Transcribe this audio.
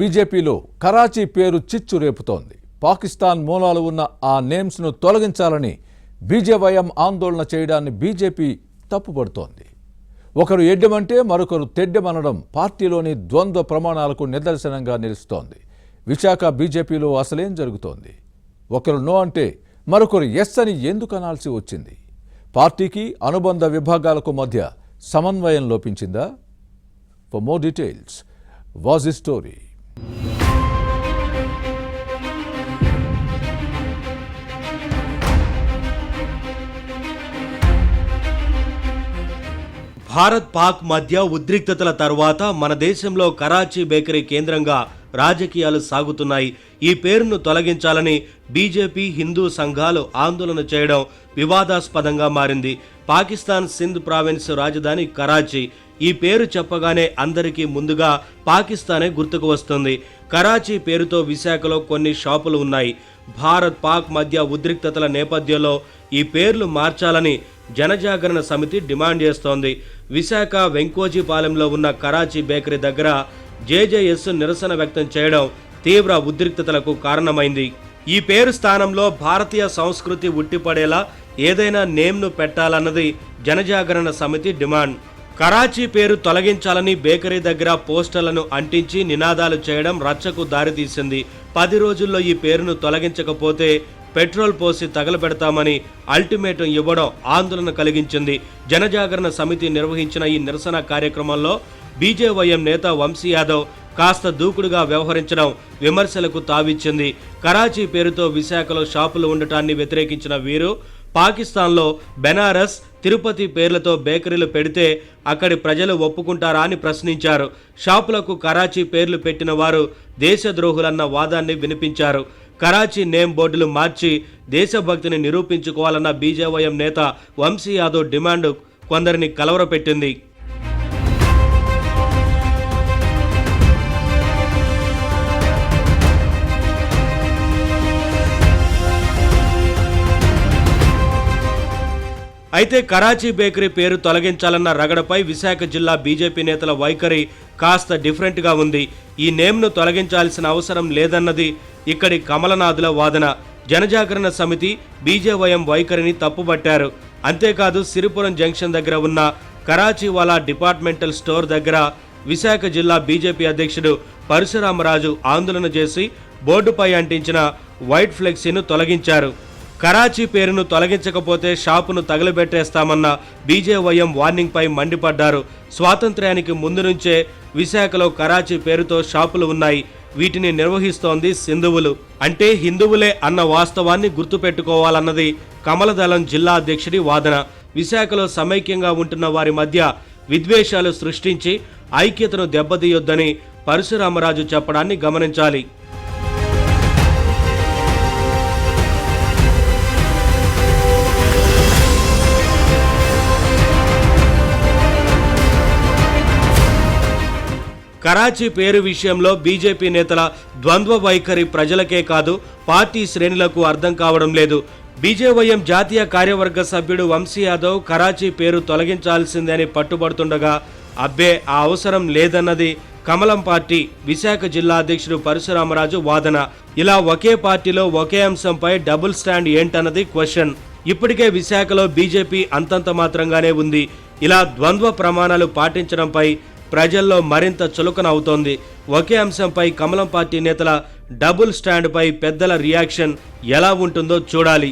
బీజేపీలో కరాచీ పేరు చిచ్చు రేపుతోంది. పాకిస్తాన్ మూలాలు ఉన్న ఆ నేమ్స్ను తొలగించాలని బీజేవైఎం ఆందోళన చేయడాన్ని బీజేపీ తప్పుపడుతోంది. ఒకరు ఎడ్డమంటే మరొకరు తెడ్డమనడం పార్టీలోని ద్వంద్వ ప్రమాణాలకు నిదర్శనంగా నిలుస్తోంది. విశాఖ బీజేపీలో అసలేం జరుగుతోంది? ఒకరు నో అంటే మరొకరు ఎస్ అని ఎందుకు అనాల్సి వచ్చింది? పార్టీకి అనుబంధ విభాగాలకు మధ్య సమన్వయం లోపించిందా? For more details, was the story. Bharat Pak మధ్య ఉద్రిక్తతల తర్వాత మన దేశంలో కరాచీ బేకరీ కేంద్రంగా రాజకీయాలు సాగుతున్నాయి. ఈ పేరును తొలగించాలని బీజేపీ, హిందూ సంఘాలు ఆందోళన చేయడం వివాదాస్పదంగా మారింది. పాకిస్తాన్ సింధ్ ప్రావిన్స్ రాజధాని కరాచీ. ఈ పేరు చెప్పగానే అందరికీ ముందుగా పాకిస్తానే గుర్తుకు వస్తుంది. కరాచీ పేరుతో విశాఖలో కొన్ని షాపులు ఉన్నాయి. భారత్ పాక్ మధ్య ఉద్రిక్తతల నేపథ్యంలో ఈ పేర్లు మార్చాలని జనజాగరణ సమితి డిమాండ్ చేస్తోంది. విశాఖ వెంకోజీపాలెంలో ఉన్న కరాచీ బేకరీ దగ్గర జేజేఎస్ నిరసన వ్యక్తం చేయడం తీవ్ర ఉద్రిక్తతలకు కారణమైంది. ఈ పేరు స్థానంలో భారతీయ సంస్కృతి ఉట్టిపడేలా ఏదైనా నేమ్ను పెట్టాలన్నది జనజాగరణ సమితి డిమాండ్. కరాచీ పేరు తొలగించాలని బేకరీ దగ్గర పోస్టర్లను అంటించి నినాదాలు చేయడం రచ్చకు దారితీసింది. 10 రోజుల్లో ఈ పేరును తొలగించకపోతే పెట్రోల్ పోసి తగలబెడతామని అల్టిమేటం ఇవ్వడం ఆందోళన కలిగించింది. జనజాగరణ సమితి నిర్వహించిన ఈ నిరసన కార్యక్రమంలో బీజేవైఎం నేత వంశీ యాదవ్ కాస్త దూకుడుగా వ్యవహరించడం విమర్శలకు తావిచ్చింది. కరాచీ పేరుతో విశాఖలో షాపులు ఉండటాన్ని వ్యతిరేకించిన వీరు పాకిస్తాన్లో బెనారస్, తిరుపతి పేర్లతో బేకరీలు పెడితే అక్కడి ప్రజలు ఒప్పుకుంటారా అని ప్రశ్నించారు. షాపులకు కరాచీ పేర్లు పెట్టిన వారు దేశద్రోహులన్న వాదాన్ని వినిపించారు. కరాచీ నేమ్ బోర్డులు మార్చి దేశభక్తిని నిరూపించుకోవాలన్న బీజేవైఎం నేత వంశీ యాదవ్ డిమాండ్ కొందరిని కలవరపెట్టింది. అయితే కరాచీ బేకరీ పేరు తొలగించాలన్న రగడపై విశాఖ జిల్లా బీజేపీ నేతల వైఖరి కాస్త డిఫరెంట్గా ఉంది. ఈ నేమ్ను తొలగించాల్సిన అవసరం లేదన్నది ఇక్కడి కమలనాథుల వాదన. జనజాగరణ సమితి బీజేవైఎం వైఖరిని తప్పుబట్టారు. అంతేకాదు సిరిపురం జంక్షన్ దగ్గర ఉన్న కరాచీవాలా డిపార్ట్మెంటల్ స్టోర్ దగ్గర విశాఖ జిల్లా బీజేపీ అధ్యక్షుడు పరశురామరాజు ఆందోళన చేసి బోర్డుపై అంటించిన వైట్ ఫ్లెక్సీను తొలగించారు. కరాచీ పేరును తొలగించకపోతే షాపును తగలబెట్టేస్తామన్న బీజేవైఎం వార్నింగ్పై మండిపడ్డారు. స్వాతంత్ర్యానికి ముందు నుంచే విశాఖలో కరాచీ పేరుతో షాపులు ఉన్నాయి. వీటిని నిర్వహిస్తోంది సింధువులు, అంటే హిందువులే అన్న వాస్తవాన్ని గుర్తుపెట్టుకోవాలన్నది కమలదళం జిల్లా అధ్యక్షుడి వాదన. విశాఖలో సమైక్యంగా ఉంటున్న వారి మధ్య విద్వేషాలు సృష్టించి ఐక్యతను దెబ్బతీయొద్దని పరశురామరాజు చెప్పడాన్ని గమనించాలి. కరాచీ పేరు విషయంలో బీజేపీ నేతల ద్వంద్వ వైఖరి ప్రజలకే కాదు పార్టీ శ్రేణులకు అర్థం కావడం లేదు. బీజేవైఎం జాతీయ కార్యవర్గ సభ్యుడు వంశీ యాదవ్ కరాచీ పేరు తొలగించాల్సిందే అని పట్టుబడుతుండగా అబ్బే ఆ అవసరం లేదన్నది కమలం పార్టీ విశాఖ జిల్లా అధ్యక్షుడు పరశురామరాజు వాదన. ఇలా ఒకే పార్టీలో ఒకే అంశంపై డబుల్ స్టాండ్ ఏంటన్నది క్వశ్చన్. ఇప్పటికే విశాఖలో బీజేపీ అంతంత మాత్రంగానే ఉంది. ఇలా ద్వంద్వ ప్రమాణాలు పాటించడంపై ప్రజల్లో మరింత చులకన అవుతోంది. ఒకే అంశంపై కమలం పార్టీ నేతల డబుల్ స్టాండ్పై పెద్దల రియాక్షన్ ఎలా ఉంటుందో చూడాలి.